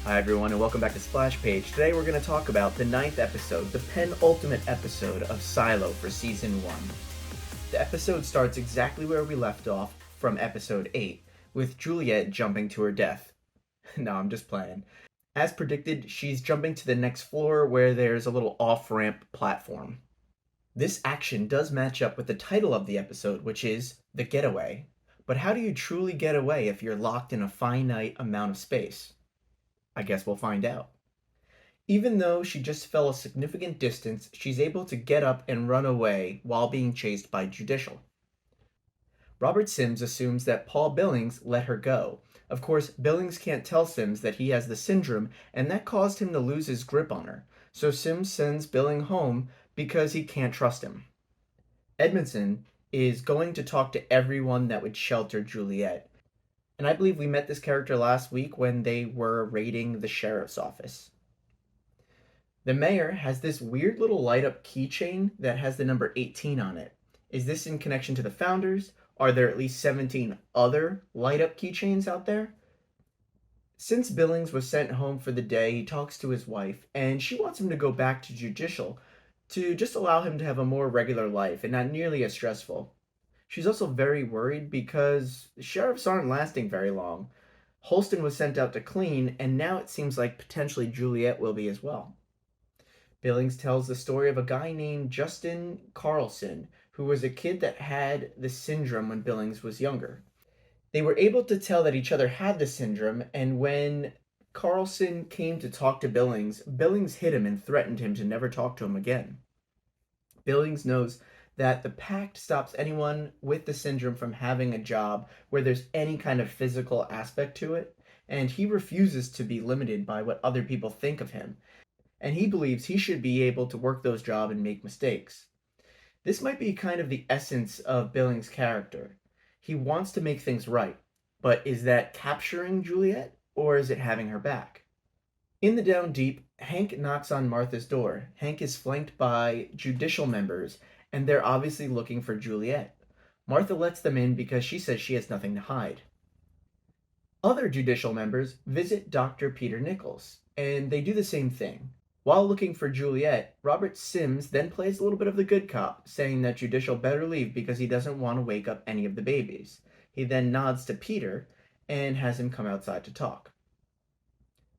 Hi everyone and welcome back to Splash Page. Today we're going to talk about the 9th episode, the penultimate episode of Silo for Season 1. The episode starts exactly where we left off from Episode 8, with Juliet jumping to her death. No, I'm just playing. As predicted, she's jumping to the next floor where there's a little off-ramp platform. This action does match up with the title of the episode, which is The Getaway. But how do you truly get away if you're locked in a finite amount of space? I guess we'll find out. Even though she just fell a significant distance, she's able to get up and run away while being chased by Judicial. Robert Sims assumes that Paul Billings let her go. Of course, Billings can't tell Sims that he has the syndrome, and that caused him to lose his grip on her. So Sims sends Billings home because he can't trust him. Edmondson is going to talk to everyone that would shelter Juliet. And I believe we met this character last week when they were raiding the sheriff's office. The mayor has this weird little light up keychain that has the number 18 on it. Is this in connection to the founders? Are there at least 17 other light up keychains out there? Since Billings was sent home for the day, he talks to his wife, and she wants him to go back to Judicial to just allow him to have a more regular life and not nearly as stressful. She's also very worried because the sheriffs aren't lasting very long. Holston was sent out to clean, and now it seems like potentially Juliet will be as well. Billings tells the story of a guy named Justin Carlson, who was a kid that had the syndrome when Billings was younger. They were able to tell that each other had the syndrome, and when Carlson came to talk to Billings, Billings hit him and threatened him to never talk to him again. Billings knows that the pact stops anyone with the syndrome from having a job where there's any kind of physical aspect to it, and he refuses to be limited by what other people think of him, and he believes he should be able to work those jobs and make mistakes. This might be kind of the essence of Billings' character. He wants to make things right, but is that capturing Juliet, or is it having her back? In the Down Deep, Hank knocks on Martha's door. Hank is flanked by Judicial members, and they're obviously looking for Juliet. Martha lets them in because she says she has nothing to hide. Other Judicial members visit Dr. Peter Nichols, and they do the same thing. While looking for Juliet, Robert Sims then plays a little bit of the good cop, saying that Judicial better leave because he doesn't want to wake up any of the babies. He then nods to Peter and has him come outside to talk.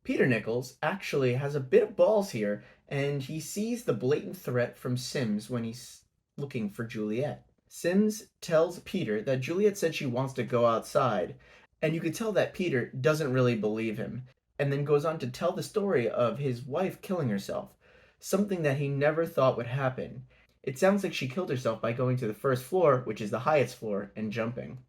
Peter Nichols actually has a bit of balls here, and he sees the blatant threat from Sims when he's looking for Juliet. Sims tells Peter that Juliet said she wants to go outside, and you could tell that Peter doesn't really believe him, and then goes on to tell the story of his wife killing herself, something that he never thought would happen. It sounds like she killed herself by going to the first floor, which is the highest floor, and jumping.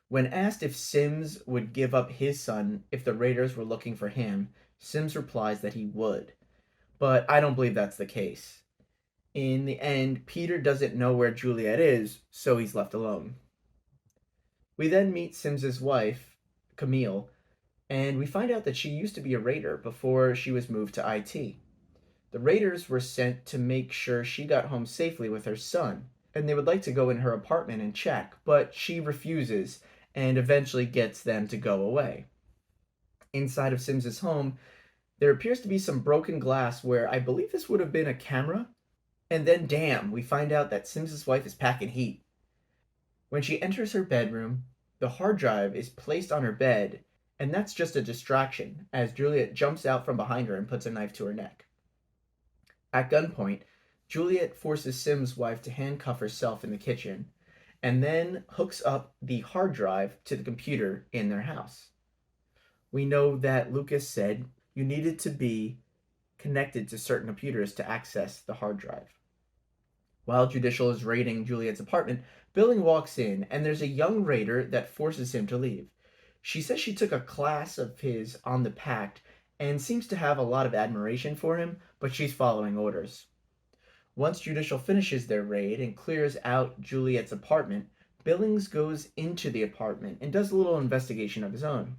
When asked if Sims would give up his son if the raiders were looking for him, Sims replies that he would. But I don't believe that's the case. In the end, Peter doesn't know where Juliet is, so he's left alone. We then meet Sims's wife, Camille, and we find out that she used to be a raider before she was moved to IT. The raiders were sent to make sure she got home safely with her son, and they would like to go in her apartment and check, but she refuses and eventually gets them to go away. Inside of Sims's home, there appears to be some broken glass where I believe this would have been a camera. And then, damn, we find out that Sims's wife is packing heat. When she enters her bedroom, the hard drive is placed on her bed, and that's just a distraction, as Juliet jumps out from behind her and puts a knife to her neck. At gunpoint, Juliet forces Sim's wife to handcuff herself in the kitchen, and then hooks up the hard drive to the computer in their house. We know that Lucas said you needed to be connected to certain computers to access the hard drive. While Judicial is raiding Juliet's apartment, Billings walks in, and there's a young raider that forces him to leave. She says she took a class of his on the Pact and seems to have a lot of admiration for him, but she's following orders. Once Judicial finishes their raid and clears out Juliet's apartment, Billings goes into the apartment and does a little investigation of his own.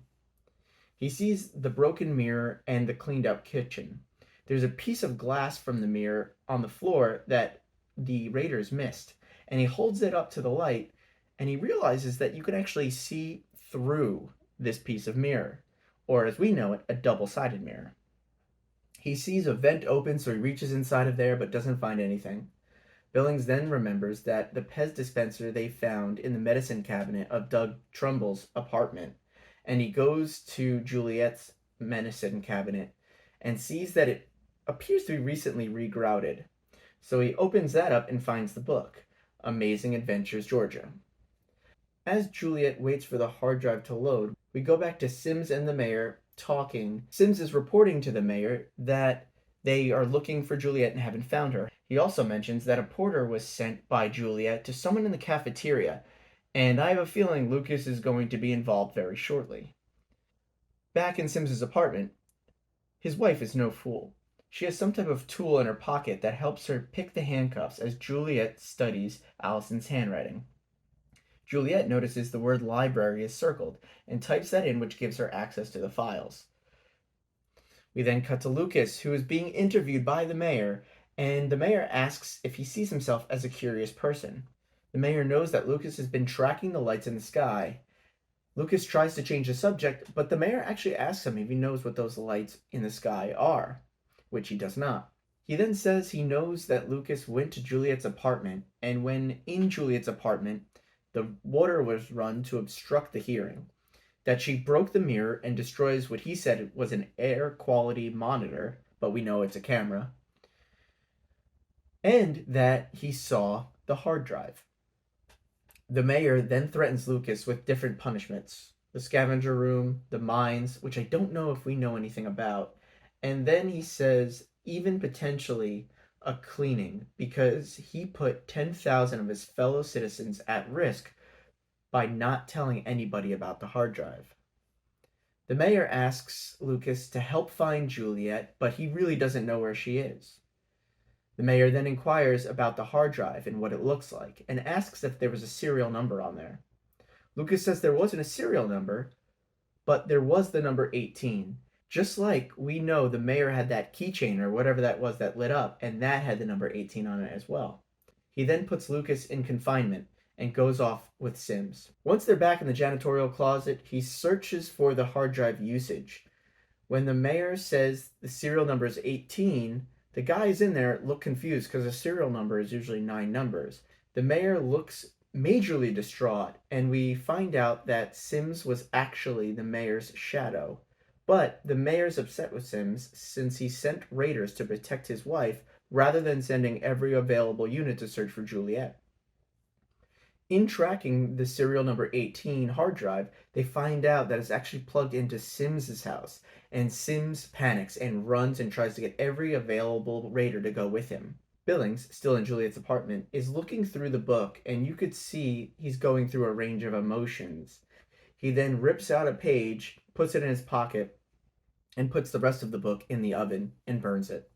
He sees the broken mirror and the cleaned up kitchen. There's a piece of glass from the mirror on the floor that the raiders missed, and he holds it up to the light, and he realizes that you can actually see through this piece of mirror, or as we know it, a double-sided mirror. He sees a vent open, so he reaches inside of there but doesn't find anything. Billings then remembers that the Pez dispenser they found in the medicine cabinet of Doug Trumbull's apartment, and he goes to Juliet's medicine cabinet and sees that it appears to be recently regrouted. So he opens that up and finds the book, Amazing Adventures, Georgia. As Juliet waits for the hard drive to load, we go back to Sims and the mayor talking. Sims is reporting to the mayor that they are looking for Juliet and haven't found her. He also mentions that a porter was sent by Juliet to someone in the cafeteria, and I have a feeling Lucas is going to be involved very shortly. Back in Sims's apartment, his wife is no fool. She has some type of tool in her pocket that helps her pick the handcuffs as Juliet studies Alison's handwriting. Juliet notices the word library is circled and types that in, which gives her access to the files. We then cut to Lucas, who is being interviewed by the mayor, and the mayor asks if he sees himself as a curious person. The mayor knows that Lucas has been tracking the lights in the sky. Lucas tries to change the subject, but the mayor actually asks him if he knows what those lights in the sky are, which he does not. He then says he knows that Lucas went to Juliet's apartment, and when in Juliet's apartment, the water was run to obstruct the hearing, that she broke the mirror and destroys what he said was an air quality monitor, but we know it's a camera, and that he saw the hard drive. The mayor then threatens Lucas with different punishments: the scavenger room, the mines, which I don't know if we know anything about, and then he says even potentially a cleaning, because he put 10,000 of his fellow citizens at risk by not telling anybody about the hard drive. The mayor asks Lucas to help find Juliet, but he really doesn't know where she is. The mayor then inquires about the hard drive and what it looks like, and asks if there was a serial number on there. Lucas says there wasn't a serial number, but there was the number 18. Just like we know the mayor had that keychain or whatever that was that lit up, and that had the number 18 on it as well. He then puts Lucas in confinement and goes off with Sims. Once they're back in the janitorial closet, he searches for the hard drive usage. When the mayor says the serial number is 18, the guys in there look confused because a serial number is usually 9 numbers. The mayor looks majorly distraught, and we find out that Sims was actually the mayor's shadow. But the mayor's upset with Sims since he sent raiders to protect his wife rather than sending every available unit to search for Juliet. In tracking the serial number 18 hard drive, they find out that it's actually plugged into Sims's house, and Sims panics and runs and tries to get every available raider to go with him. Billings, still in Juliet's apartment, is looking through the book, and you could see he's going through a range of emotions. He then rips out a page, puts it in his pocket, and puts the rest of the book in the oven and burns it.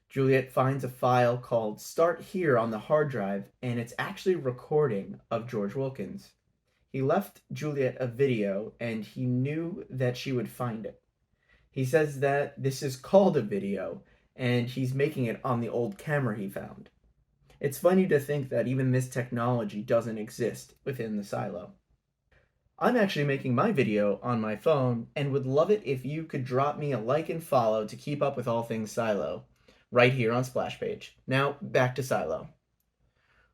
Juliet finds a file called Start Here on the hard drive, and it's actually a recording of George Wilkins. He left Juliet a video, and he knew that she would find it. He says that this is called a video, and he's making it on the old camera he found. It's funny to think that even this technology doesn't exist within the silo. I'm actually making my video on my phone and would love it if you could drop me a like and follow to keep up with all things Silo, right here on Splash Page. Now, back to Silo.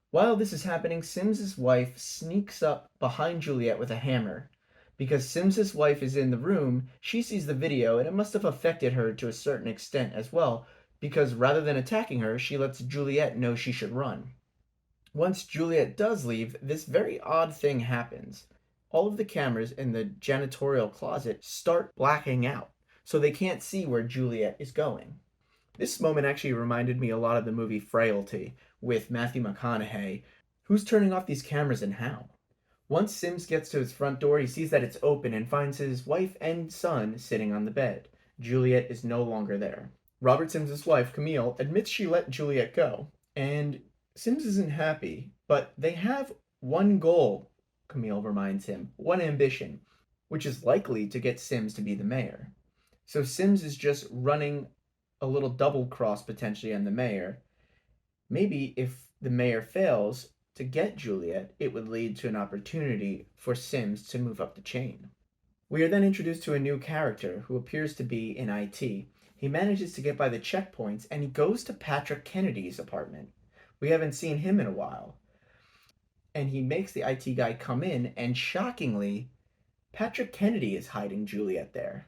While this is happening, Sims's wife sneaks up behind Juliet with a hammer. Because Sims's wife is in the room, she sees the video, and it must have affected her to a certain extent as well, because rather than attacking her, she lets Juliet know she should run. Once Juliet does leave, this very odd thing happens. All of the cameras in the janitorial closet start blacking out, so they can't see where Juliet is going. This moment actually reminded me a lot of the movie Frailty with Matthew McConaughey. Who's turning off these cameras and how? Once Sims gets to his front door, he sees that it's open and finds his wife and son sitting on the bed. Juliet is no longer there. Robert Sims's wife, Camille, admits she let Juliet go, and Sims isn't happy, but they have one goal, Camille reminds him, one ambition, which is likely to get Sims to be the mayor. So Sims is just running a little double cross potentially on the mayor. Maybe if the mayor fails to get Juliet, it would lead to an opportunity for Sims to move up the chain. We are then introduced to a new character who appears to be in IT. He manages to get by the checkpoints and he goes to Patrick Kennedy's apartment. We haven't seen him in a while. And he makes the IT guy come in, and shockingly, Patrick Kennedy is hiding Juliet there.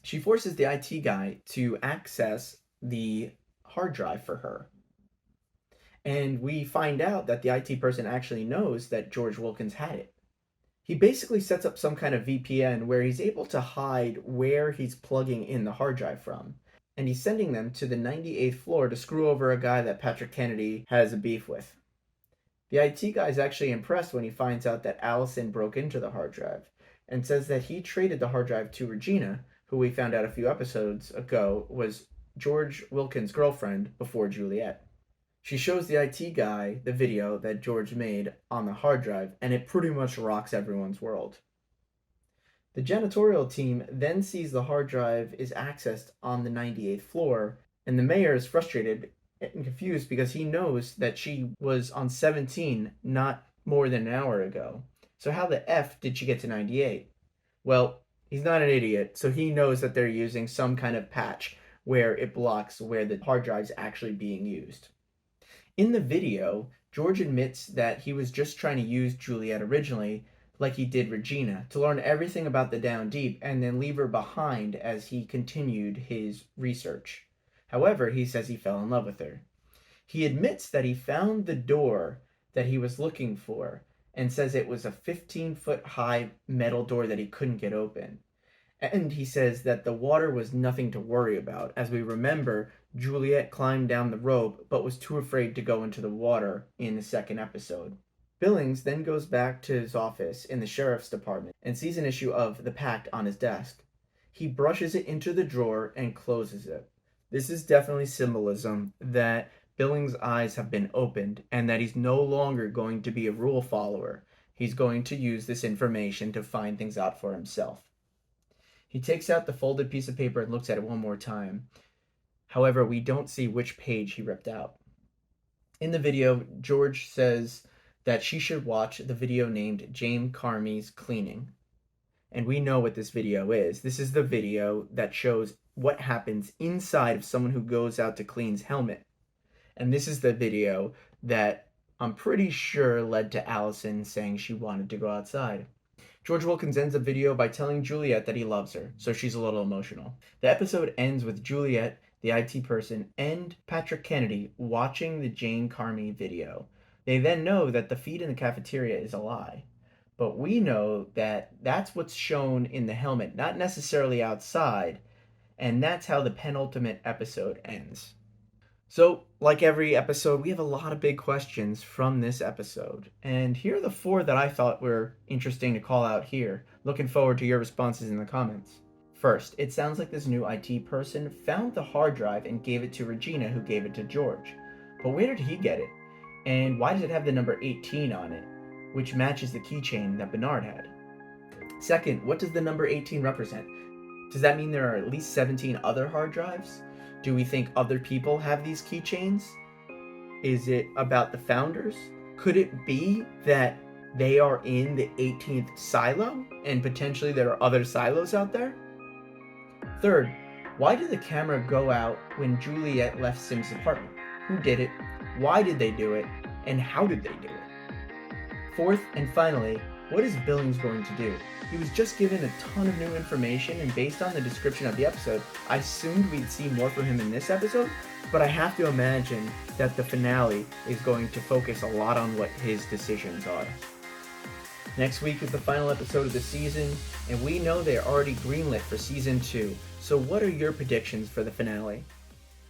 She forces the IT guy to access the hard drive for her. And we find out that the IT person actually knows that George Wilkins had it. He basically sets up some kind of VPN where he's able to hide where he's plugging in the hard drive from. And he's sending them to the 98th floor to screw over a guy that Patrick Kennedy has a beef with. The IT guy is actually impressed when he finds out that Alison broke into the hard drive and says that he traded the hard drive to Regina, who we found out a few episodes ago was George Wilkins' girlfriend before Juliet. She shows the IT guy the video that George made on the hard drive, and it pretty much rocks everyone's world. The janitorial team then sees the hard drive is accessed on the 98th floor, and the mayor is frustrated and confused because he knows that she was on 17 not more than an hour ago. So how the F did she get to 98? Well, he's not an idiot, so he knows that they're using some kind of patch where it blocks where the hard drive's actually being used. In the video, George admits that he was just trying to use Juliet originally, like he did Regina, to learn everything about the Down Deep and then leave her behind as he continued his research. However, he says he fell in love with her. He admits that he found the door that he was looking for and says it was a 15-foot high metal door that he couldn't get open. And he says that the water was nothing to worry about. As we remember, Juliet climbed down the rope but was too afraid to go into the water in the second episode. Billings then goes back to his office in the sheriff's department and sees an issue of The Pact on his desk. He brushes it into the drawer and closes it. This is definitely symbolism that Billings' eyes have been opened and that he's no longer going to be a rule follower. He's going to use this information to find things out for himself. He takes out the folded piece of paper and looks at it one more time. However, we don't see which page he ripped out. In the video, George says that she should watch the video named Jane Carmey's Cleaning. And we know what this video is. This is the video that shows what happens inside of someone who goes out to clean's helmet. And this is the video that I'm pretty sure led to Alison saying she wanted to go outside. George Wilkins ends the video by telling Juliet that he loves her, so she's a little emotional. The episode ends with Juliet, the IT person, and Patrick Kennedy watching the Jane Carmey video. They then know that the feed in the cafeteria is a lie. But we know that that's what's shown in the helmet, not necessarily outside, and that's how the penultimate episode ends. So, like every episode, we have a lot of big questions from this episode. And here are the 4 that I thought were interesting to call out here. Looking forward to your responses in the comments. First, it sounds like this new IT person found the hard drive and gave it to Regina, who gave it to George. But where did he get it? And why does it have the number 18 on it, which matches the keychain that Bernard had? Second, what does the number 18 represent? Does that mean there are at least 17 other hard drives? Do we think other people have these keychains? Is it about the founders? Could it be that they are in the 18th silo and potentially there are other silos out there? Third, why did the camera go out when Juliet left Sim's apartment? Who did it? Why did they do it? And how did they do it? Fourth, and finally, what is Billings going to do? He was just given a ton of new information, and based on the description of the episode, I assumed we'd see more from him in this episode, but I have to imagine that the finale is going to focus a lot on what his decisions are. Next week is the final episode of the season, and we know they are already greenlit for season 2, so what are your predictions for the finale?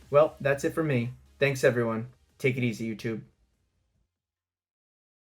Well, that's it for me. Thanks everyone. Take it easy, YouTube.